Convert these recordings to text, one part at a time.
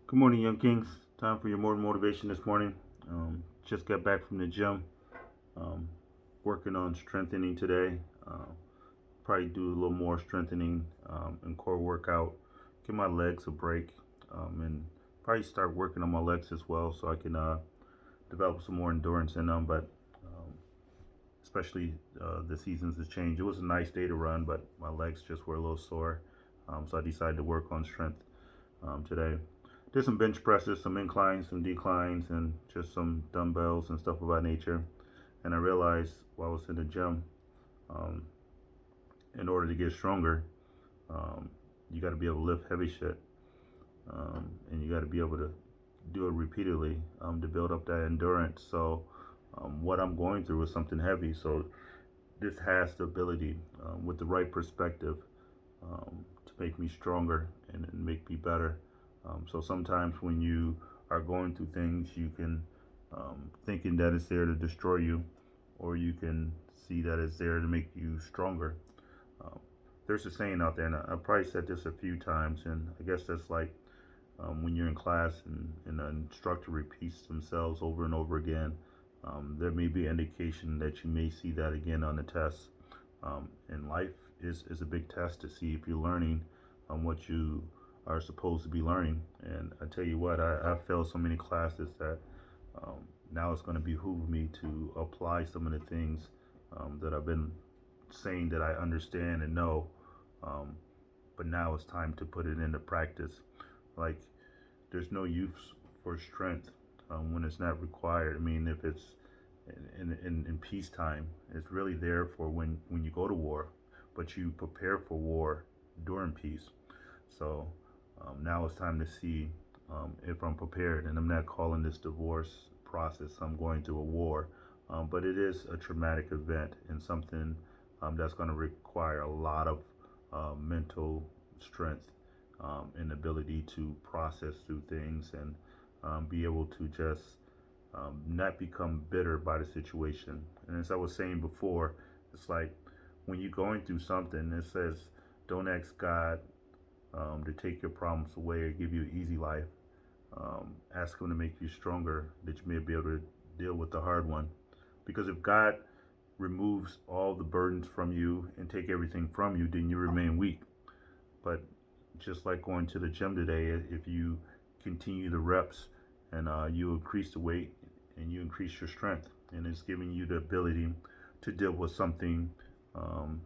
Good morning, Young Kings. Time for your morning motivation this morning. Just got back from the gym. Um, Working on strengthening today. Probably do a little more strengthening and core workout. Give my legs a break and probably start working on my legs as well so I can develop some more endurance in them. But especially the seasons has changed. It was a nice day to run, but my legs just were a little sore. So I decided to work on strength today. Did some bench presses, some inclines, some declines, and just some dumbbells and stuff of that nature. And I realized while I was in the gym, um, in order to get stronger, um, you got to be able to lift heavy shit, and you got to be able to do it repeatedly to build up that endurance. So, what I'm going through is something heavy. So, this has the ability, with the right perspective, to make me stronger and make me better. So sometimes when you are going through things, you can thinking that it's there to destroy you, or you can see that it's there to make you stronger. Um, there's a saying out there, and I probably said this a few times, and I guess that's like when you're in class and an instructor repeats themselves over and over again. There may be an indication that you may see that again on the test. And life is a big test to see if you're learning what you are supposed to be learning. And I tell you what, I failed so many classes that now it's going to behoove me to apply some of the things that I've been saying that I understand and know. Um, but now it's time to put it into practice. Like, there's no use for strength when it's not required. I mean, if it's in peacetime, it's really there for when you go to war, but you prepare for war during peace. So now it's time to see if I'm prepared. And I'm not calling this divorce process I'm going through a war, but it is a traumatic event and something that's going to require a lot of mental strength and ability to process through things and be able to just not become bitter by the situation. And as I was saying before, it's like when you're going through something, it says, don't ask God to take your problems away or give you an easy life. Ask Him to make you stronger, that you may be able to deal with the hard one. Because if God removes all the burdens from you and take everything from you, then you remain weak. But just like going to the gym today, if you continue the reps and you increase the weight and you increase your strength, and it's giving you the ability to deal with something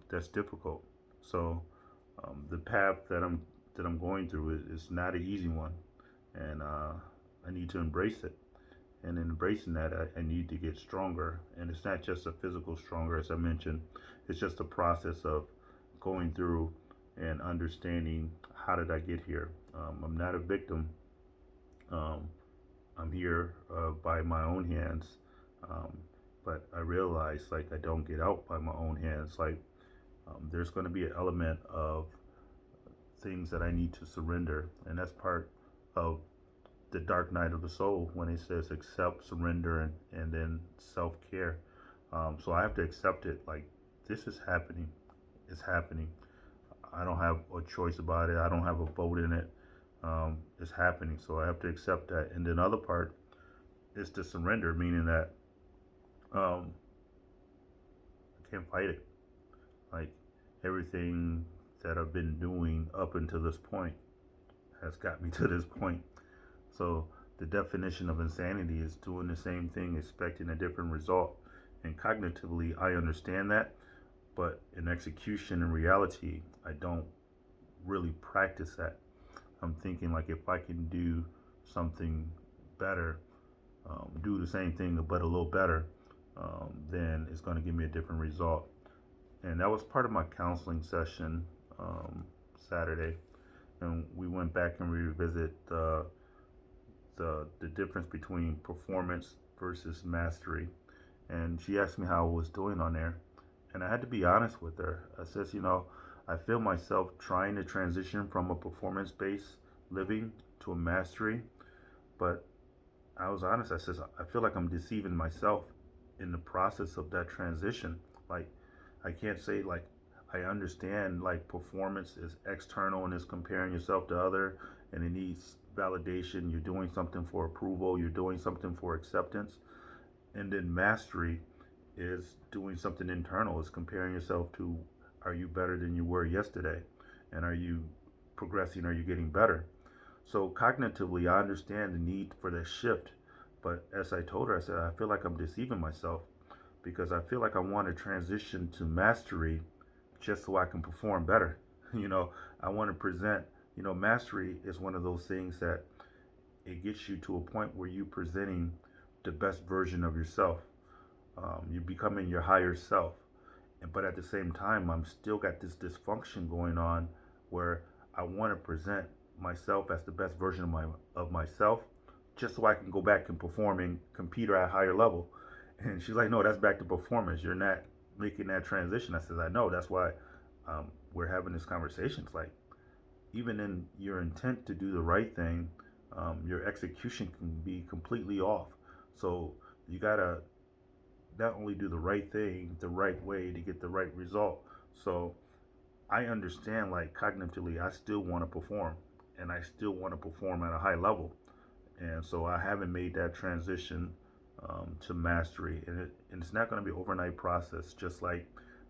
that's difficult. So the path that I'm going through is not an easy one, and I need to embrace it. And in embracing that, I need to get stronger. And it's not just a physical stronger, as I mentioned. It's just a process of going through and understanding how did I get here. I'm not a victim. Um, I'm here by my own hands. Um, but I realize like I don't get out by my own hands. Like there's going to be an element of things that I need to surrender, and that's part of the dark night of the soul when it says accept, surrender, and then self care. So I have to accept it. Like this is happening. It's happening. I don't have a choice about it. I don't have a vote in it. It's happening. So I have to accept that. And then the other part is to surrender, meaning that um, I can't fight it. Like everything that I've been doing up until this point has got me to this point. So the definition of insanity is doing the same thing, expecting a different result. And cognitively, I understand that, but in execution and reality, I don't really practice that. I'm thinking like if I can do something better, do the same thing but a little better, then it's going to give me a different result. And that was part of my counseling session Saturday, and we went back and revisit the difference between performance versus mastery. And she asked me how I was doing on there, and I had to be honest with her. I says, I feel myself trying to transition from a performance-based living to a mastery, but I was honest. I says I feel like I'm deceiving myself in the process of that transition. Like I can't say like I understand like performance is external and is comparing yourself to other and it needs validation. You're doing something for approval, you're doing something for acceptance. And then mastery is doing something internal, is comparing yourself to, are you better than you were yesterday? And are you progressing? Are you getting better? So cognitively, I understand the need for that shift. But as I told her, I said, I feel like I'm deceiving myself because I feel like I want to transition to mastery just so I can perform better. You know, I want to present, mastery is one of those things that it gets you to a point where you're presenting the best version of yourself. You're becoming your higher self. But at the same time, I'm still got this dysfunction going on where I want to present myself as the best version of myself, just so I can go back and perform and compete at a higher level. And she's like, no, that's back to performance. You're not making that transition. I said, I know. That's why we're having this conversation. It's like, even in your intent to do the right thing, your execution can be completely off. So you gotta not only do the right thing the right way to get the right result. So I understand, like, cognitively, I still want to perform, and I still want to perform at a high level. And so I haven't made that transition to mastery, and it's not going to be an overnight process. Just like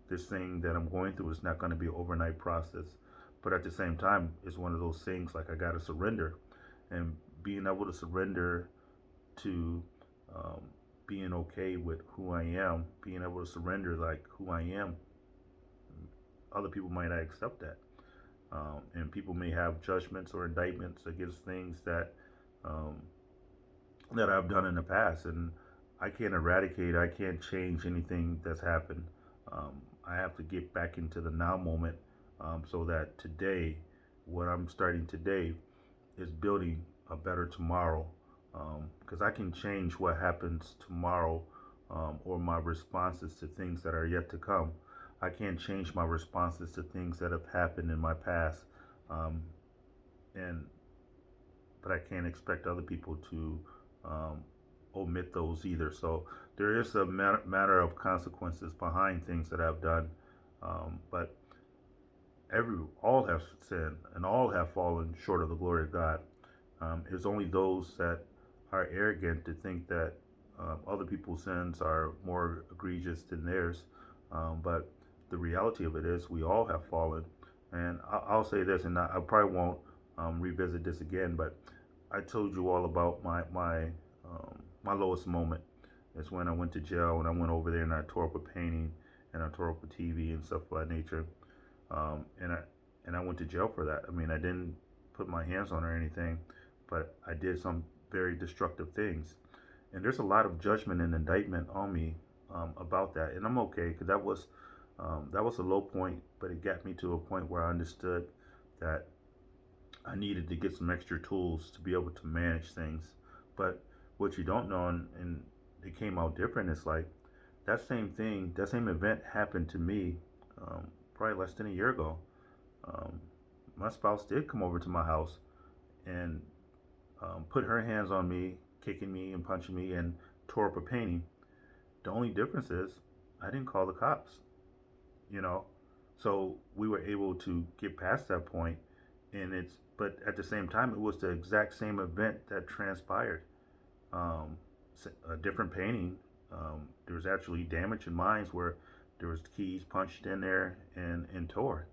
this thing that I'm going through is not going to be an overnight process. But at the same time, it's one of those things like I got to surrender, and being able to surrender to um, being okay with who I am, being able to surrender like who I am. Other people might not accept that, and people may have judgments or indictments against things um, that I've done in the past, and I can't eradicate, I can't change anything that's happened. I have to get back into the now moment, so that today, what I'm starting today, is building a better tomorrow. Because I can change what happens tomorrow, or my responses to things that are yet to come. I can't change my responses to things that have happened in my past, um, and but I can't expect other people to um, omit those either. So there is a matter of consequences behind things that I've done, but all have sinned and all have fallen short of the glory of God. It's only those that are arrogant to think that other people's sins are more egregious than theirs. But the reality of it is, we all have fallen. And I'll say this, and I probably won't revisit this again, but I told you all about my lowest moment. It's when I went to jail, and I went over there and I tore up a painting and I tore up a TV and stuff of that nature. And I went to jail for that. I mean, I didn't put my hands on her or anything, but I did some very destructive things. And there's a lot of judgment and indictment on me about that, and I'm okay because that was a low point, but it got me to a point where I understood that I needed to get some extra tools to be able to manage things. But what you don't know, and it came out different, is like that same thing, that same event happened to me probably less than a year ago. Um, my spouse did come over to my house and put her hands on me, kicking me and punching me, and tore up a painting. The only difference is I didn't call the cops, you know. So we were able to get past that point, but at the same time, it was the exact same event that transpired. Um, a different painting. There was actually damage in mine where there was keys punched in there and tore.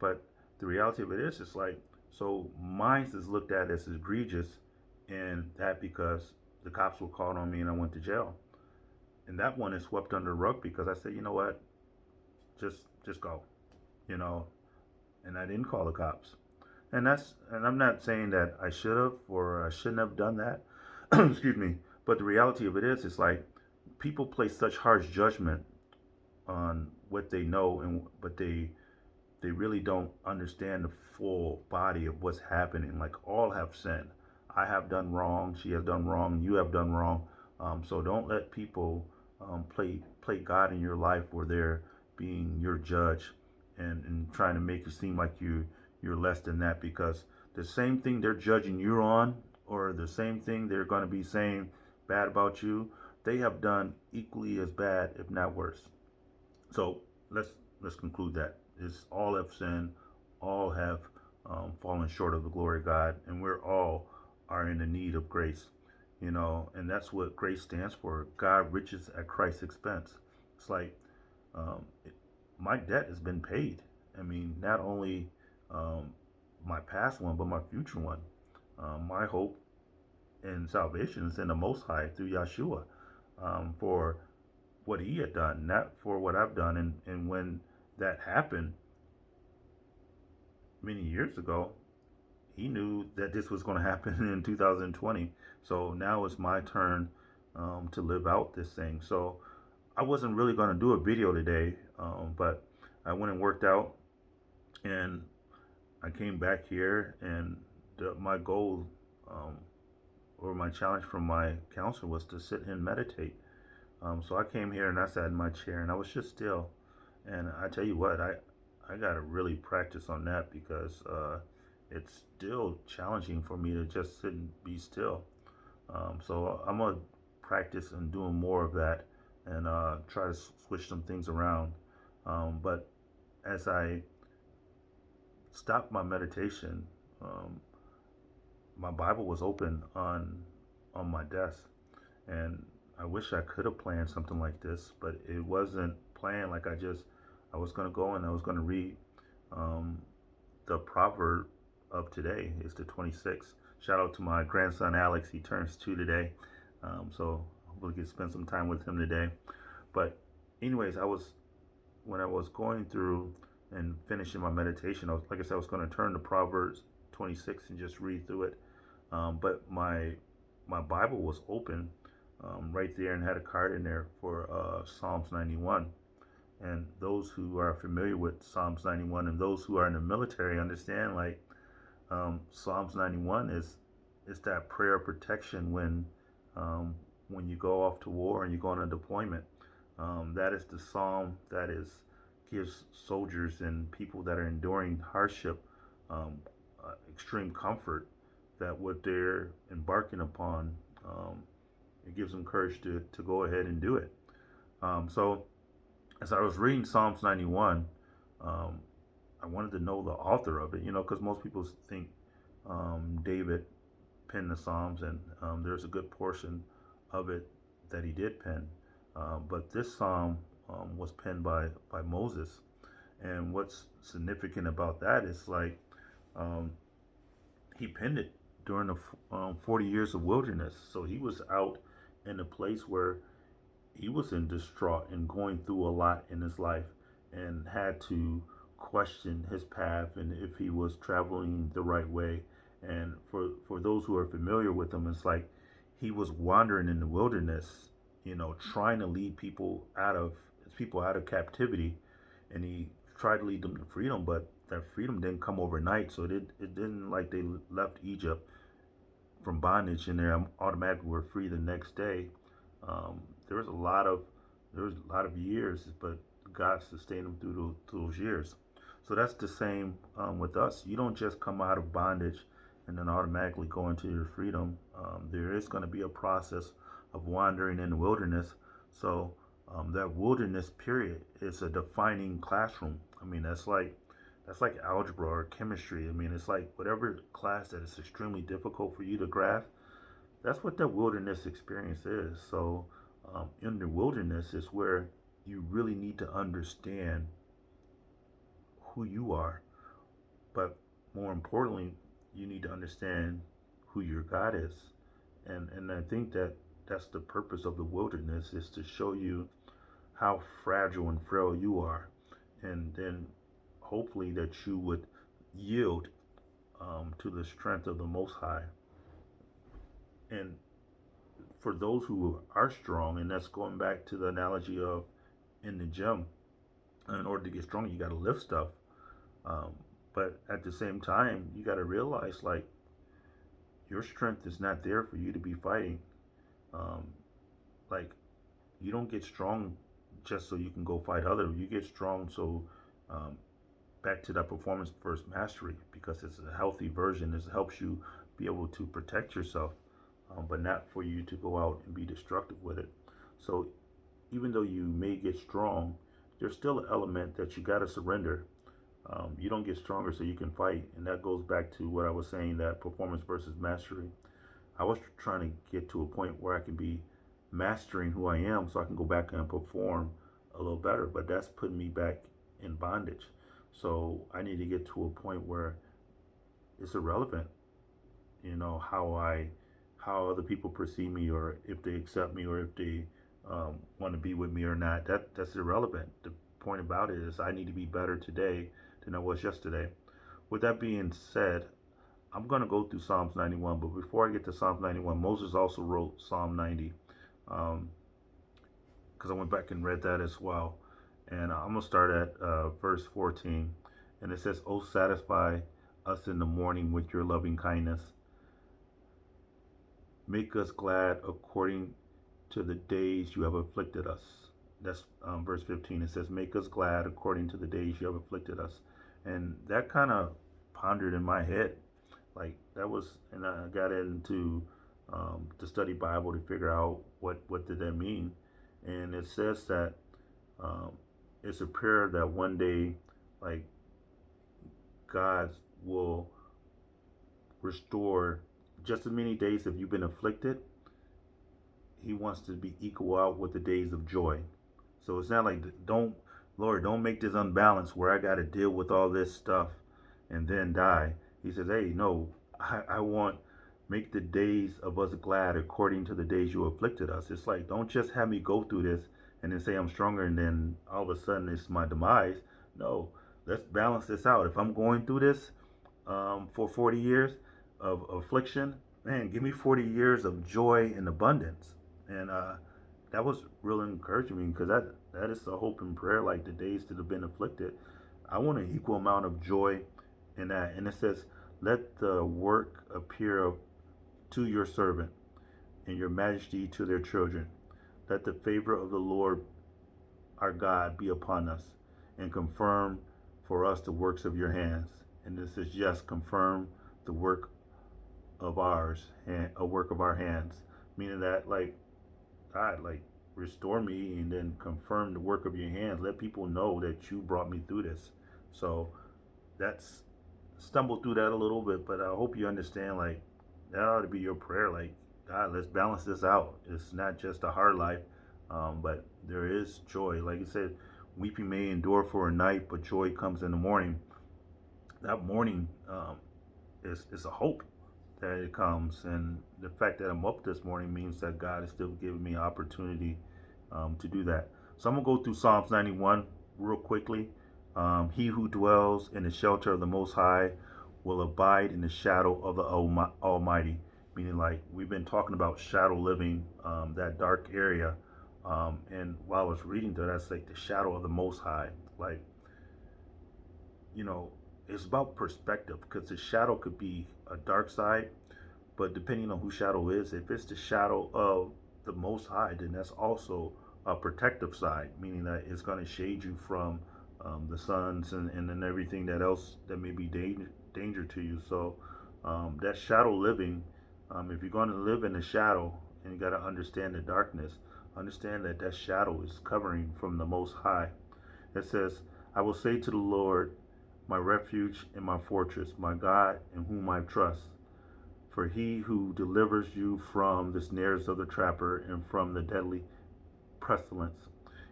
But the reality of it is, it's like, so mine is looked at as egregious, and that because the cops were called on me and I went to jail. And that one is swept under the rug because I said, you know what, just go, you know, and I didn't call the cops. And I'm not saying that I should have or I shouldn't have done that. Excuse me. But the reality of it is, it's like people place such harsh judgment on what they know, but they really don't understand the full body of what's happening. Like, all have sinned. I have done wrong. She has done wrong. You have done wrong. So don't let people play God in your life where they're being your judge and trying to make you seem like you're less than that, because the same thing they're judging you on, or the same thing they're going to be saying bad about you, they have done equally as bad, if not worse. So let's conclude that. It's all have sinned, all have falling short of the glory of God, and we're all are in the need of grace, and that's what grace stands for. God riches at Christ's expense. It's like um, it, my debt has been paid. I mean, not only um, my past one, but my future one. My hope and salvation is in the Most High through Yeshua, for what He had done, not for what I've done. And when that happened many years ago, He knew that this was going to happen in 2020. So now it's my turn to live out this thing. So I wasn't really going to do a video today, but I went and worked out, and I came back here, and my goal or my challenge from my counselor was to sit and meditate. So I came here and I sat in my chair and I was just still. And I tell you what, I got to really practice on that because it's still challenging for me to just sit and be still. So I'm going to practice and doing more of that and try to switch some things around. But as I stopped my meditation, my Bible was open on my desk, and I wish I could have planned something like this, but it wasn't planned. Like I was gonna go and I was gonna read the proverb of today. It's the 26th. Shout out to my grandson Alex. He turns 2 today, so hopefully get to spend some time with him today. But anyways, when I was going through and finishing my meditation, like I said, I was going to turn to Proverbs 26 and just read through it. But my Bible was open right there and had a card in there for Psalms 91. And those who are familiar with Psalms 91 and those who are in the military understand, like, Psalms 91 is that prayer of protection when you go off to war and you go on a deployment. That is the psalm that gives soldiers and people that are enduring hardship extreme comfort that what they're embarking upon, it gives them courage to go ahead and do it. So as I was reading Psalms 91, I wanted to know the author of it, because most people think David penned the Psalms, and there's a good portion of it that he did pen. But this psalm was penned by Moses. And what's significant about that is, like, he penned it during the 40 years of wilderness. So he was out in a place where he was in distraught and going through a lot in his life and had to question his path and if he was traveling the right way. And for those who are familiar with him, it's like he was wandering in the wilderness, trying to lead people out of captivity, and he tried to lead them to freedom, but that freedom didn't come overnight. So it didn't like they left Egypt from bondage and they automatically were free the next day. There was a lot of years, but God sustained them through those years. So that's the same with us. You don't just come out of bondage and then automatically go into your freedom. There is going to be a process of wandering in the wilderness. So that wilderness period is a defining classroom. I mean, that's like algebra or chemistry. I mean, it's like whatever class that is extremely difficult for you to grasp. That's what that wilderness experience is. So in the wilderness is where you really need to understand who you are, but more importantly, you need to understand who your God is. And I think that's the purpose of the wilderness, is to show you how fragile and frail you are, and then hopefully that you would yield to the strength of the Most High. And for those who are strong, and that's going back to the analogy of in the gym, in order to get strong, you got to lift stuff. But at the same time, you got to realize, like, your strength is not there for you to be fighting. Like, you don't get strong just so you can go fight others. You get strong so back to that performance first mastery, because it's a healthy version. It helps you be able to protect yourself, but not for you to go out and be destructive with it. So even though you may get strong, there's still an element that you got to surrender. You don't get stronger so you can fight. And that goes back to what I was saying, that performance versus mastery. I was trying to get to a point where I can be mastering who I am so I can go back and perform a little better. But that's putting me back in bondage. So I need to get to a point where it's irrelevant, how other people perceive me, or if they accept me, or if they want to be with me or not. That's irrelevant. The point about it is I need to be better today than I was yesterday. With that being said, I'm going to go through Psalms 91, but before I get to Psalms 91, Moses also wrote Psalm 90, because I went back and read that as well. And I'm going to start at verse 14. And it says, "Oh, satisfy us in the morning with your loving kindness. Make us glad according to the days you have afflicted us." That's verse 15. It says, "Make us glad according to the days you have afflicted us." And that kind of pondered in my head. Like that was, and I got into to study Bible to figure out what did that mean. And it says that um, it's a prayer that one day, like, God will restore just as many days if you've been afflicted. He wants to be equal out with the days of joy. So it's not like, Lord, don't make this unbalanced where I got to deal with all this stuff and then die. He says, hey, no, I want make the days of us glad according to the days you afflicted us. It's like, don't just have me go through this and then say I'm stronger and then all of a sudden it's my demise. No, let's balance this out. If I'm going through this for 40 years of affliction, man, give me 40 years of joy and abundance. And that was real encouraging because that is the hope and prayer, like the days that have been afflicted. I want an equal amount of joy in that. And it says, let the work appear to your servant and your majesty to their children. Let the favor of the Lord our God be upon us, and confirm for us the works of your hands. And this is just confirm the work of ours, and a work of our hands. Meaning that, like, God, like, restore me and then confirm the work of your hands. Let people know that you brought me through this. So that's stumbled through that a little bit, but I hope you understand, like, that ought to be your prayer. Like, God, let's balance this out. It's not just a hard life, but there is joy. Like you said, weeping may endure for a night, but joy comes in the morning. That morning is a hope that it comes. And the fact that I'm up this morning means that God is still giving me opportunity to do that. So I'm going to go through Psalms 91 real quickly. He who dwells in the shelter of the Most High will abide in the shadow of the Almighty. Meaning, like, we've been talking about shadow living, that dark area. And while I was reading that, that's like the shadow of the Most High. Like, it's about perspective, because the shadow could be a dark side, but depending on who shadow is, if it's the shadow of the Most High, then that's also a protective side, meaning that it's going to shade you from the suns and then everything that else that may be danger to you. So that shadow living, if you're going to live in the shadow, and you got to understand the darkness, understand that that shadow is covering from the Most High. It says, I will say to the Lord, my refuge and my fortress, my God in whom I trust. For he who delivers you from the snares of the trapper and from the deadly pestilence.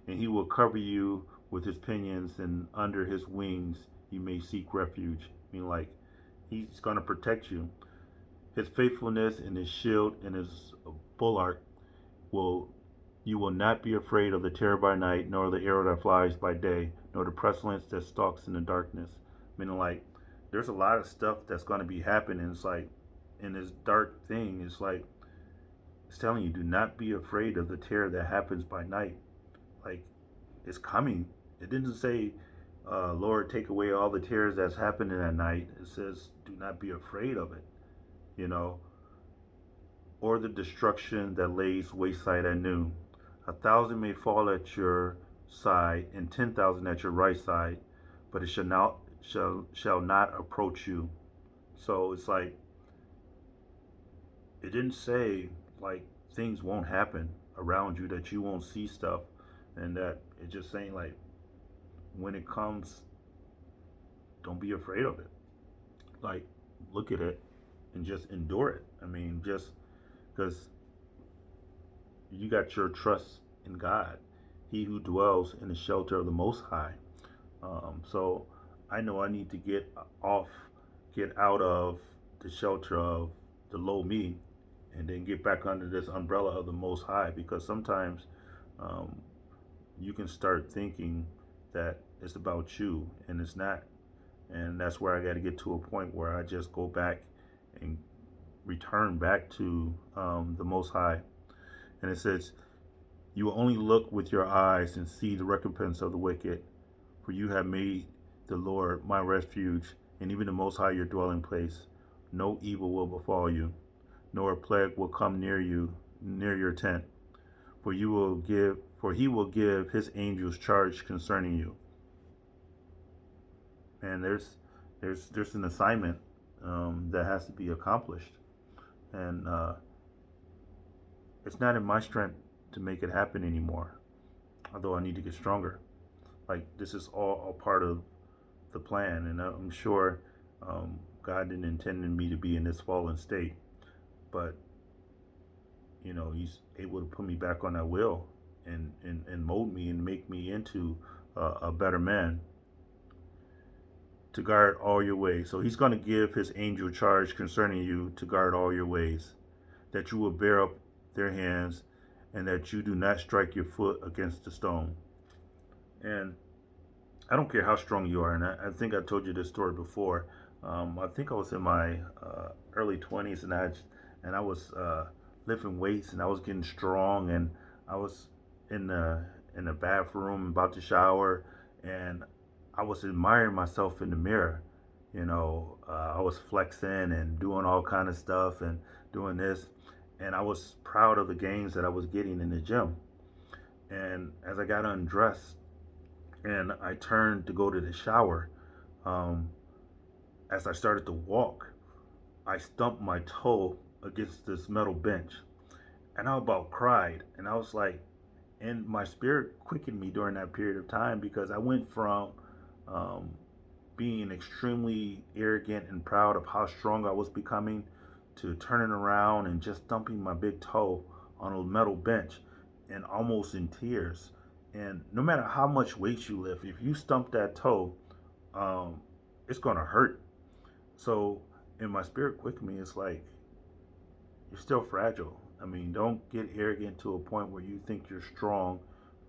And he will cover you with his pinions, and under his wings you may seek refuge. I mean, like, he's going to protect you. His faithfulness and his shield and his bulwark you will not be afraid of the terror by night, nor the arrow that flies by day, nor the pestilence that stalks in the darkness. Meaning, like, there's a lot of stuff that's going to be happening. It's like, in this dark thing, it's like, it's telling you, do not be afraid of the terror that happens by night. Like, it's coming. It didn't say, Lord, take away all the terrors that's happening at night. It says, do not be afraid of it, or the destruction that lays wayside at noon. 1,000 may fall at your side, and 10,000 at your right side, but it shall not approach you. So it's like, it didn't say, like, things won't happen around you, that you won't see stuff, and that it's just saying, like, when it comes don't be afraid of it. Like, look at it and just endure it. I mean, just because you got your trust in God, He who dwells in the shelter of the Most High. So I know I need to get out of the shelter of the low me, and then get back under this umbrella of the Most High. Because sometimes um, you can start thinking that it's about you, and it's not. And that's where I got to get to a point where I just go back and return back to the Most High. And it says, "You will only look with your eyes and see the recompense of the wicked, for you have made the Lord my refuge, and even the Most High your dwelling place. No evil will befall you, nor a plague will come near your tent. For he will give his angels charge concerning you." And there's an assignment that has to be accomplished, and it's not in my strength to make it happen anymore. Although I need to get stronger. Like, this is all a part of the plan, and I'm sure God didn't intend me to be in this fallen state, but He's able to put me back on that wheel and mold me and make me into a better man, to guard all your ways. So He's going to give His angel charge concerning you to guard all your ways, that you will bear up their hands, and that you do not strike your foot against the stone. And I don't care how strong you are, and I think I told you this story before. I think I was in my early 20s, and I was lifting weights, and I was getting strong, and I was in the bathroom about to shower, and I was admiring myself in the mirror. I was flexing and doing all kind of stuff and doing this, and I was proud of the gains that I was getting in the gym. And as I got undressed and I turned to go to the shower, as I started to walk, I stumped my toe against this metal bench, and I about cried. And I was like, and my spirit quickened me during that period of time, because I went from being extremely arrogant and proud of how strong I was becoming, to turning around and just thumping my big toe on a metal bench and almost in tears. And no matter how much weight you lift, if you stump that toe, it's gonna hurt. So in my spirit quickened me, it's like, you're still fragile. I mean, don't get arrogant to a point where you think you're strong,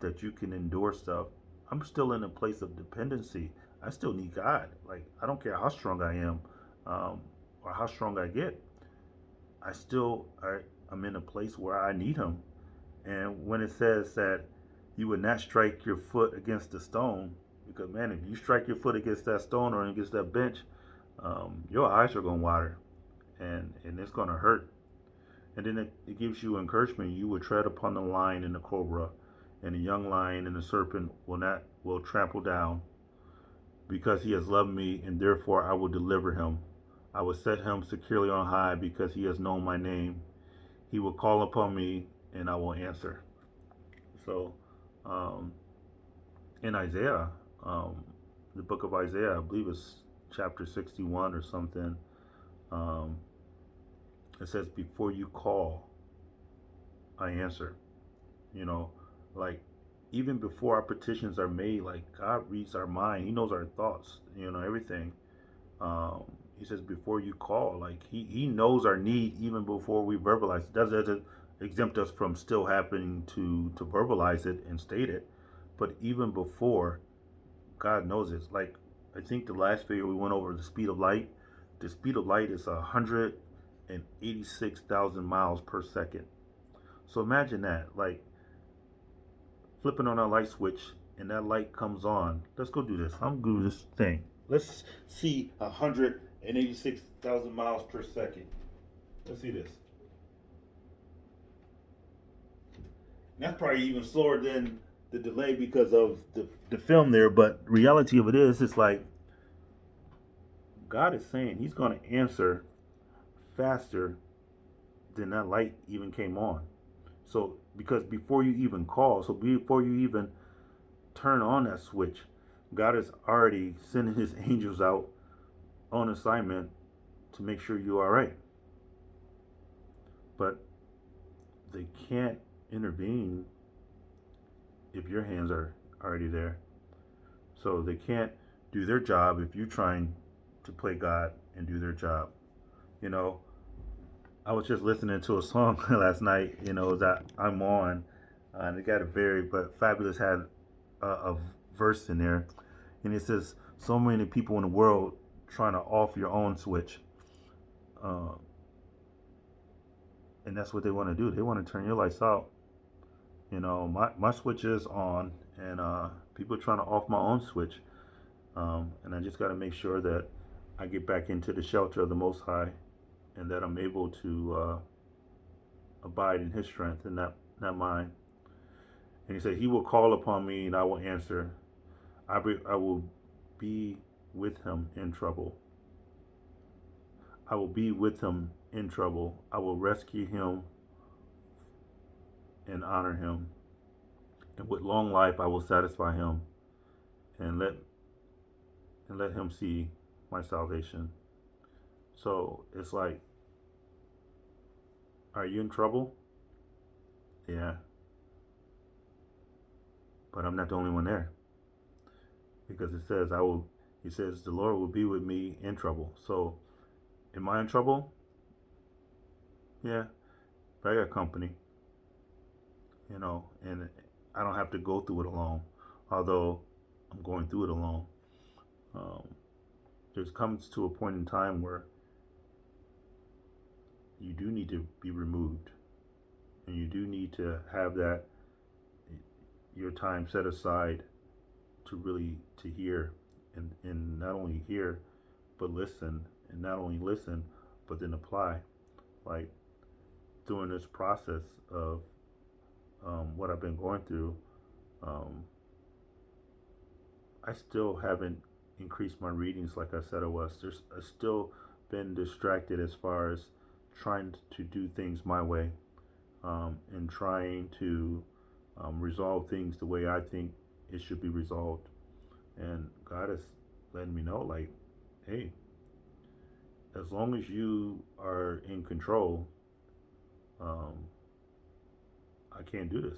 that you can endure stuff. I'm still in a place of dependency. I still need God. Like, I don't care how strong I am, or how strong I get. I'm in a place where I need Him. And when it says that you would not strike your foot against the stone, because man, if you strike your foot against that stone or against that bench, your eyes are going to water, and it's going to hurt. And then it gives you encouragement. You will tread upon the lion and the cobra, and the young lion and the serpent will trample down, because he has loved me, and therefore I will deliver him. I will set him securely on high, because he has known my name. He will call upon me, and I will answer. So, in Isaiah, the book of Isaiah, I believe it's chapter 61 or something, it says, "Before you call, I answer." Like, even before our petitions are made, like, God reads our mind. He knows our thoughts, everything. He says, before you call, like, he knows our need even before we verbalize it. Doesn't exempt us from still having to verbalize it and state it. But even before, God knows it. Like, I think the last video we went over the speed of light. The speed of light is 186,000 miles per second. So imagine that, like, flipping on a light switch and that light comes on. Let's go do this. I'm gonna do this thing. Let's see 186,000 miles per second. Let's see this. And that's probably even slower than the delay because of the film there. But reality of it is, it's like God is saying He's going to answer faster than that light even came on. So, because before you even call, so before you even turn on that switch, God is already sending his angels out on assignment to make sure you're all right. But they can't intervene if your hands are already there. So they can't do their job if you're trying to play God and do their job. You know, I was just listening to a song last night, that I'm on, and it got a but Fabulous had a verse in there, and it says, "So many people in the world trying to off your own switch," uh, and that's what they want to do. They want to turn your lights out. My switch is on, and people are trying to off my own switch, and I just got to make sure that I get back into the shelter of the Most High, and that I'm able to abide in His strength and not mine. And He said, "He will call upon me, and I will answer. I will be with him in trouble. I will be with him in trouble. I will rescue him and honor him. And with long life I will satisfy him and let him see my salvation." So it's like, are you in trouble? Yeah. But I'm not the only one there. Because he says the Lord will be with me in trouble. So am I in trouble? Yeah. But I got company, and I don't have to go through it alone. Although I'm going through it alone. There's comes to a point in time where you do need to be removed, and you do need to have your time set aside to hear, and not only hear but listen, and not only listen but then apply. Like, during this process of what I've been going through, um, I still haven't increased my readings like I said I was. I've still been distracted as far as trying to do things my way, and trying to resolve things the way I think it should be resolved. And God is letting me know, like, hey, as long as you are in control, um, I can't do this.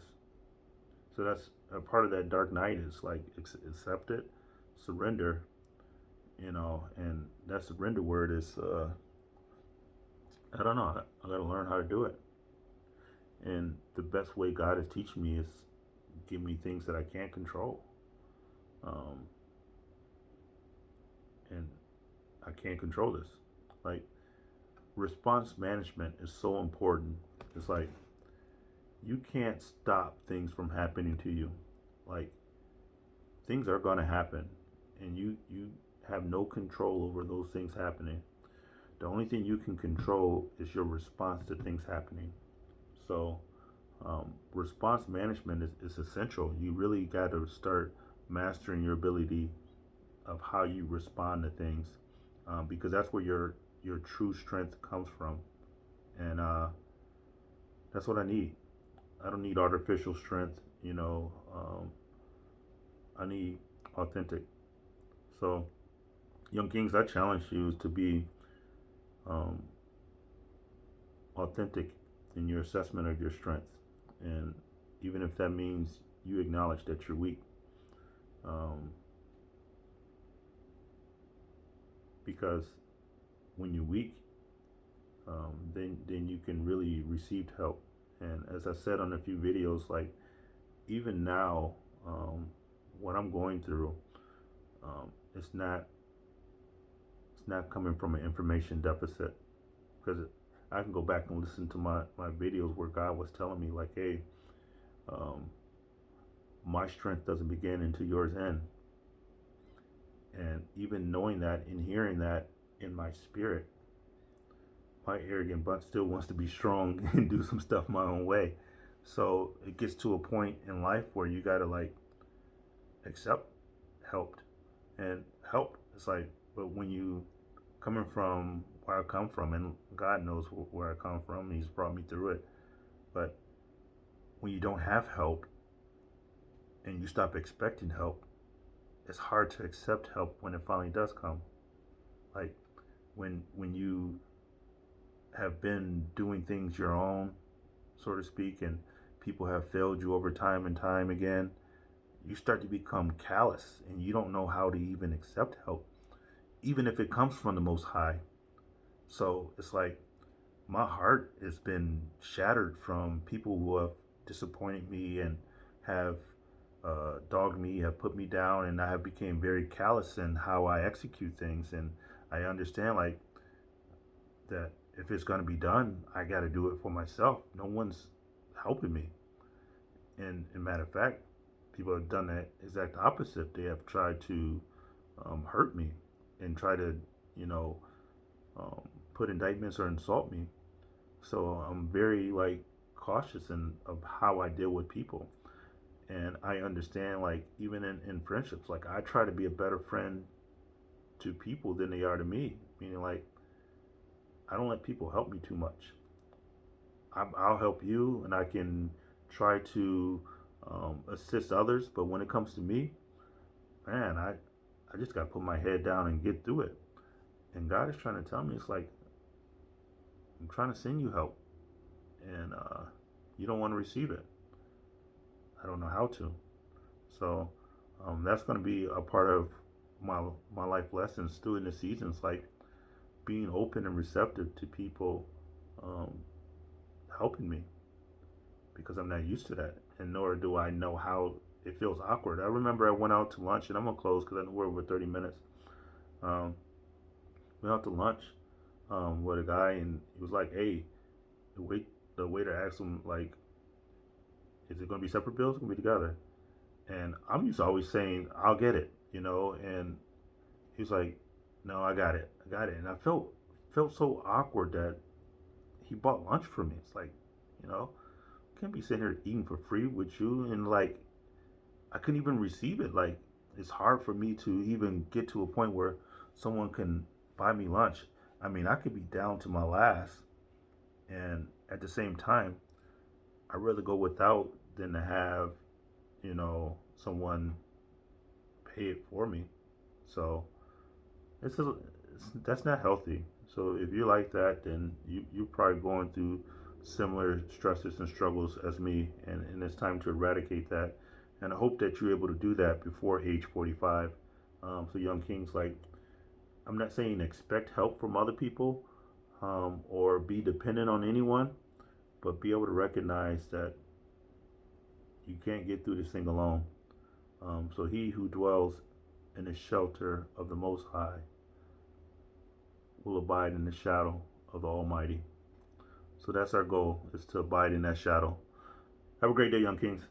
So that's a part of that dark night, is like, accept it, surrender, and that surrender word is, I don't know, I got to learn how to do it. And the best way God is teaching me is give me things that I can't control. Um, and I can't control this. Like, response management is so important. It's like, you can't stop things from happening to you. Like, things are going to happen, and you have no control over those things happening. The only thing you can control is your response to things happening. So, response management is essential. You really got to start mastering your ability of how you respond to things, because that's where your true strength comes from, and that's what I need. I don't need artificial strength. I need authentic. So, young kings, I challenge you to be um, authentic in your assessment of your strength, and even if that means you acknowledge that you're weak, um, because when you're weak, then you can really receive help. And as I said on a few videos, like, even now, what I'm going through, it's not coming from an information deficit, because I can go back and listen to my videos where God was telling me, like, hey, my strength doesn't begin until yours end. And even knowing that and hearing that in my spirit, my arrogant butt still wants to be strong and do some stuff my own way. So it gets to a point in life where you gotta, like, accept help. And help, it's like, but when you coming from where I come from, and God knows where I come from, He's brought me through it. But when you don't have help and you stop expecting help, it's hard to accept help when it finally does come. Like when you have been doing things your own, so to speak, and people have failed you over time and time again, you start to become callous and you don't know how to even accept help, even if it comes from the Most High. So it's like my heart has been shattered from people who have disappointed me and have dogged me, have put me down, and I have become very callous in how I execute things. And I understand like that if it's going to be done, I got to do it for myself. No one's helping me. And matter of fact, people have done that exact opposite. They have tried to hurt me and try to, you know, um, put indictments or insult me. So I'm very like cautious of how I deal with people. And I understand like even in friendships, like I try to be a better friend to people than they are to me. Meaning like I don't let people help me too much. I'll help you and I can try to assist others, but when it comes to me, man, I just got to put my head down and get through it. And God is trying to tell me, it's like, I'm trying to send you help, and you don't want to receive it. I don't know how to. So that's going to be a part of my life lessons through in the seasons, like being open and receptive to people um, helping me, because I'm not used to that, and nor do I know how it feels awkward. I remember I went out to lunch, and I'm gonna close because I know we're over 30 minutes. Um, went out to lunch with a guy, and he was like, "Hey," the waiter asked him like, "Is it gonna be separate bills? Or gonna be together?" And I'm used to always saying, "I'll get it," you know. And he's like, "No, I got it." And I felt so awkward that he bought lunch for me. It's like, you know, I can't be sitting here eating for free with you, and like I couldn't even receive it. Like it's hard for me to even get to a point where someone can buy me lunch. I mean, I could be down to my last, and at the same time, I'd rather go without than to have, you know, someone pay it for me. So this is that's not healthy. So if you're like that, then you're probably going through similar stresses and struggles as me, and it's time to eradicate that. And I hope that you're able to do that before age 45. So young kings, like I'm not saying expect help from other people or be dependent on anyone, but be able to recognize that you can't get through this thing alone. So he who dwells in the shelter of the Most High will abide in the shadow of the Almighty. So that's our goal, is to abide in that shadow. Have a great day, young kings.